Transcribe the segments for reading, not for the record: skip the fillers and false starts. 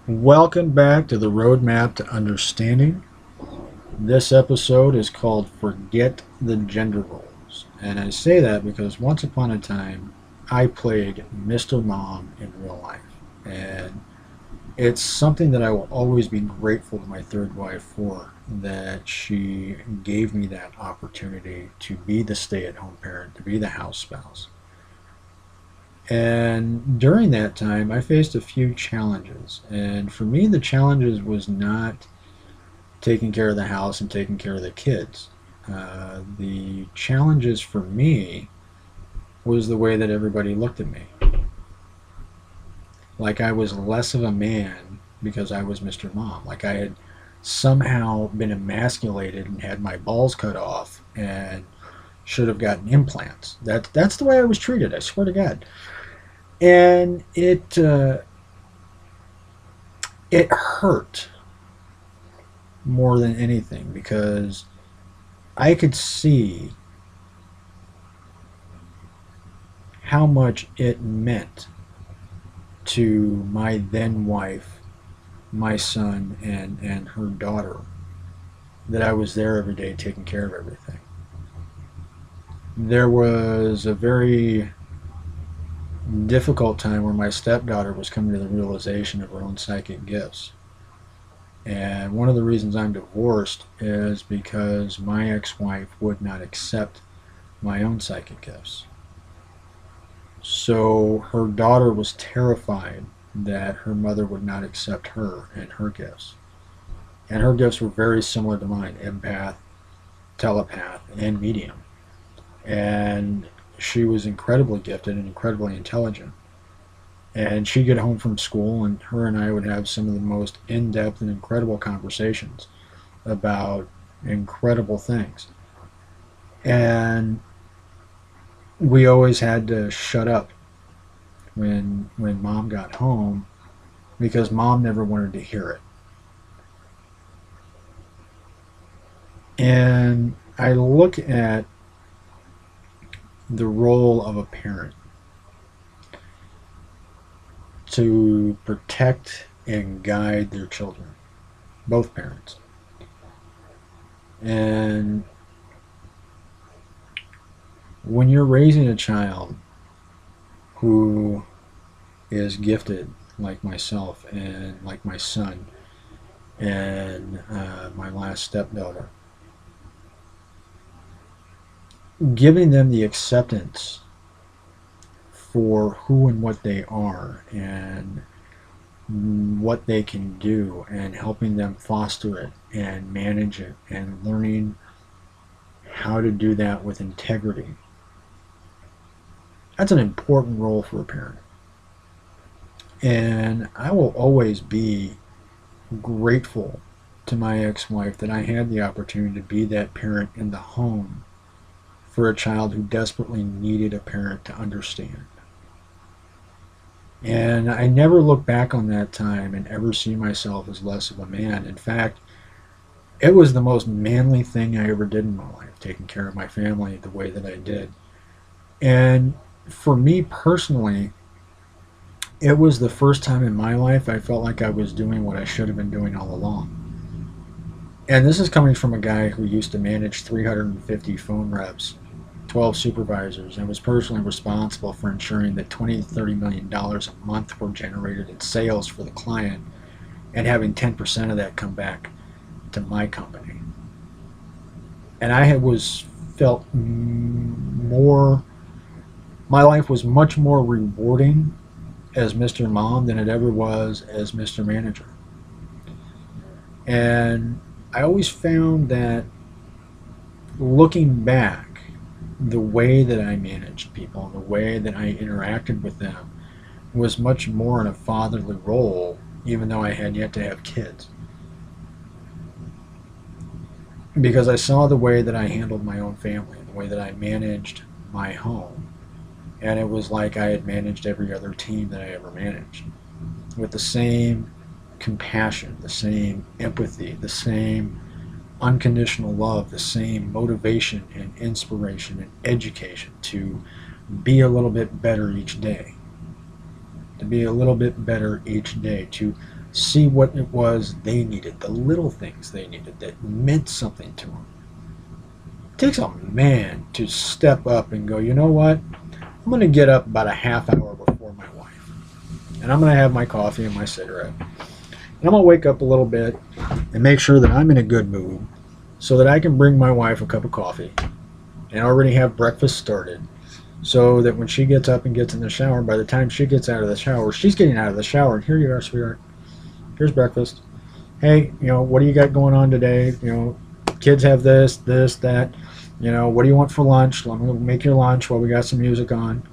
Welcome back to the Roadmap to Understanding. This episode is called Forget the Gender Roles. And I say that because once upon a time, I played Mr. Mom in real life. And it's something that I will always be grateful to my third wife for, that she gave me that opportunity to be the stay at home parent, to be the house spouse. And during that time, I faced a few challenges. And for me, the challenges was not taking care of the house and taking care of the kids. The challenges for me was the way that everybody looked at me. Like I was less of a man because I was Mr. Mom. Like I had somehow been emasculated and had my balls cut off and should have gotten implants. That's the way I was treated. I swear to God. And it hurt more than anything because I could see how much it meant to my then wife, my son, and her daughter that I was there every day taking care of everything. There was a very difficult time where my stepdaughter was coming to the realization of her own psychic gifts. And one of the reasons I'm divorced is because my ex wife would not accept my own psychic gifts. So her daughter was terrified that her mother would not accept her and her gifts. And her gifts were very similar to mine: empath, telepath, and medium. And she was incredibly gifted and incredibly intelligent. And she'd get home from school, and her and I would have some of the most in depth and incredible conversations about incredible things. And we always had to shut up when mom got home because mom never wanted to hear it. And I look at the role of a parent to protect and guide their children, both parents. And when you're raising a child who is gifted, like myself and like my son and my last stepdaughter, giving them the acceptance for who and what they are and what they can do, and helping them foster it and manage it and learning how to do that with integrity. That's an important role for a parent. And I will always be grateful to my ex wife that I had the opportunity to be that parent in the home for a child who desperately needed a parent to understand. And I never look back on that time and ever see myself as less of a man. In fact, it was the most manly thing I ever did in my life, taking care of my family the way that I did. And for me personally, it was the first time in my life I felt like I was doing what I should have been doing all along. And this is coming from a guy who used to manage 350 phone reps, 12 supervisors, and was personally responsible for ensuring that 20 to $30 million a month were generated in sales for the client, and having 10% of that come back to my company. And I had was felt more, my life was much more rewarding as Mr. Mom than it ever was as Mr. Manager. And I always found that, looking back, the way that I managed people and the way that I interacted with them was much more in a fatherly role, even though I had yet to have kids. Because I saw the way that I handled my own family, the way that I managed my home, and it was like I had managed every other team that I ever managed, with the same compassion, the same empathy, the same unconditional love, the same motivation and inspiration and education to be a little bit better each day, to be a little bit better each day, to see what it was they needed, the little things they needed that meant something to them. It takes a man to step up and go, you know what? I'm going to get up about a half hour before my wife, and I'm going to have my coffee and my cigarette. And I'm going to wake up a little bit and make sure that I'm in a good mood so that I can bring my wife a cup of coffee and already have breakfast started so that when she gets up and gets in the shower, by the time she gets out of the shower, she's getting out of the shower, and here you are, sweetheart. Here's breakfast. Hey, what do you got going on today? Kids have this, this, that. What do you want for lunch? I'm going to make your lunch while we got some music on.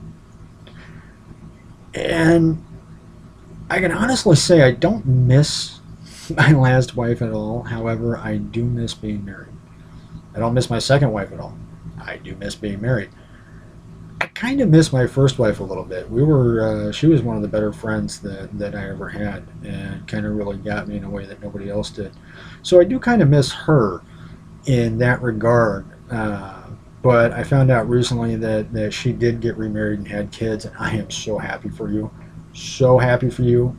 And I can honestly say I don't miss my last wife at all. However, I do miss being married. I don't miss my second wife at all. I do miss being married. I kind of miss my first wife a little bit. She was one of the better friends that I ever had, and kind of really got me in a way that nobody else did. So I do kind of miss her in that regard. But I found out recently that she did get remarried and had kids, and I am so happy for you. So happy for you.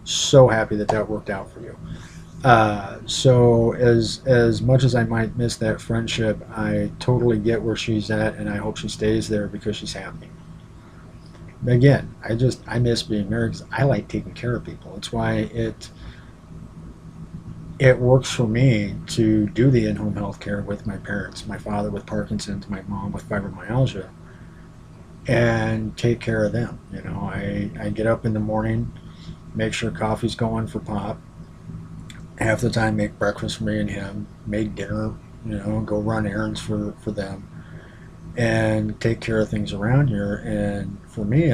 So happy that worked out for you. So as much as I might miss that friendship, I totally get where she's at, and I hope she stays there because she's happy. But again, I miss being married because I like taking care of people. It's why it works for me to do the in-home health care with my parents, my father with Parkinson's, my mom with fibromyalgia, and take care of them. I get up in the morning, make sure coffee's going for Pop. Half the time make breakfast for me and him, make dinner, go run errands for them, and take care of things around here. And for me,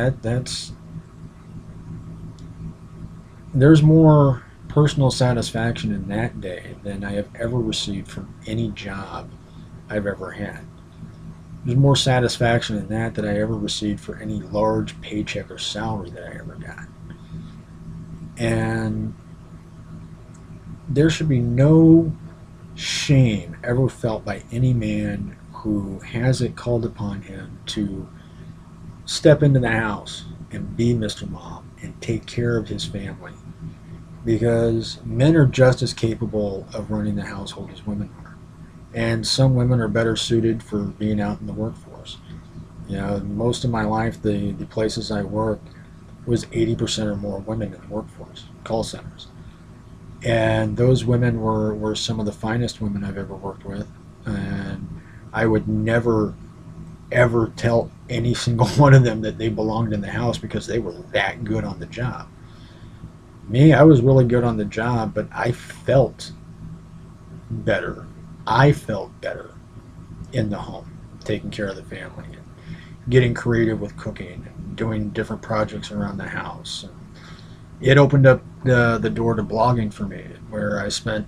there's more personal satisfaction in that day than I have ever received from any job I've ever had. There's more satisfaction in that I ever received for any large paycheck or salary that I ever got. And there should be no shame ever felt by any man who has it called upon him to step into the house and be Mr. Mom and take care of his family. Because men are just as capable of running the household as women are. And some women are better suited for being out in the workforce. Most of my life, the places I worked was 80% or more women in the workforce, call centers. And those women were some of the finest women I've ever worked with. And I would never, ever tell any single one of them that they belonged in the house because they were that good on the job. Me, I was really good on the job, but I felt better. I felt better in the home, taking care of the family, and getting creative with cooking, and doing different projects around the house. It opened up the door to blogging for me, where I spent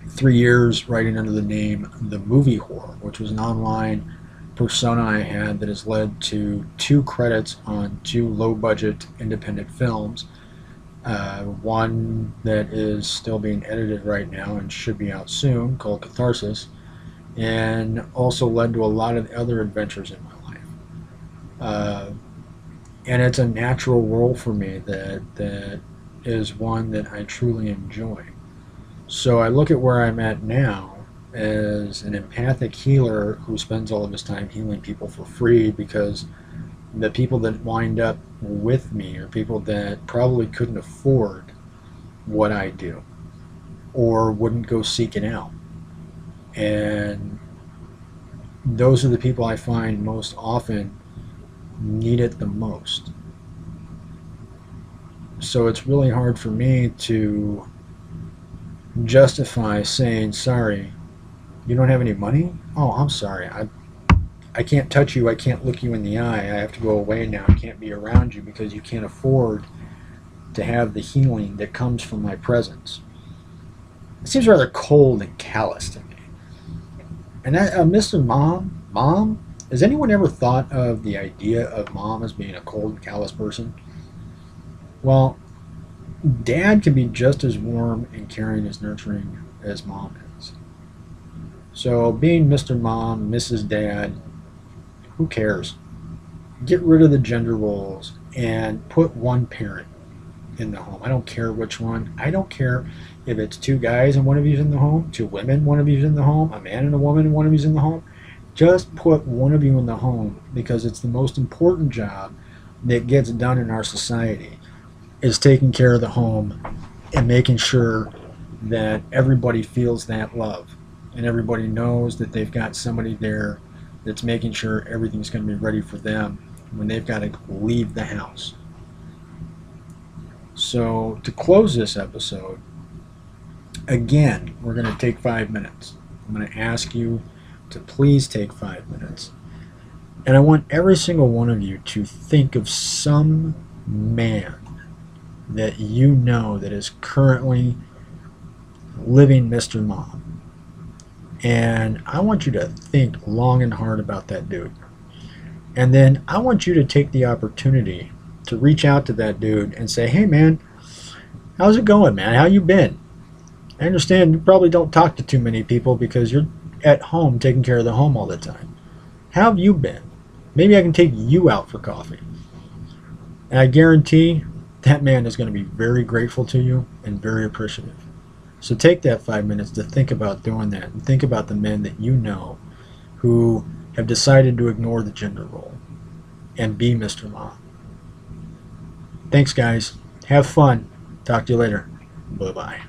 3 years writing under the name The Movie Whore, which was an online persona I had that has led to 2 credits on 2 low-budget independent films. One that is still being edited right now and should be out soon, called Catharsis, and also led to a lot of other adventures in my life. And it's a natural role for me that is one that I truly enjoy. So I look at where I'm at now as an empathic healer who spends all of his time healing people for free, because the people that wind up with me are people that probably couldn't afford what I do or wouldn't go seek it out. And those are the people I find most often need it the most. So it's really hard for me to justify saying, sorry, you don't have any money? Oh, I'm sorry. I can't touch you. I can't look you in the eye. I have to go away now. I can't be around you because you can't afford to have the healing that comes from my presence. It seems rather cold and callous to me. And Mr. Mom, has anyone ever thought of the idea of Mom as being a cold and callous person? Well, Dad can be just as warm and caring as nurturing as Mom is. So being Mr. Mom, Mrs. Dad, who cares? Get rid of the gender roles and put one parent in the home. I don't care which one. I don't care if it's two guys and one of you's in the home, two women, one of you's in the home, a man and a woman and one of you's in the home. Just put one of you in the home, because it's the most important job that gets done in our society, is taking care of the home and making sure that everybody feels that love and everybody knows that they've got somebody there that's making sure everything's going to be ready for them when they've got to leave the house. So to close this episode, again, we're going to take 5 minutes. I'm going to ask you to please take 5 minutes. And I want every single one of you to think of some man that you know that is currently living Mr. Mom. And I want you to think long and hard about that dude. And then I want you to take the opportunity to reach out to that dude and say, hey man, how's it going, man? How you been? I understand you probably don't talk to too many people because you're at home taking care of the home all the time. How have you been? Maybe I can take you out for coffee. And I guarantee that man is going to be very grateful to you and very appreciative. So take that 5 minutes to think about doing that, and think about the men that you know who have decided to ignore the gender role and be Mr. Mom. Thanks, guys. Have fun. Talk to you later. Bye-bye.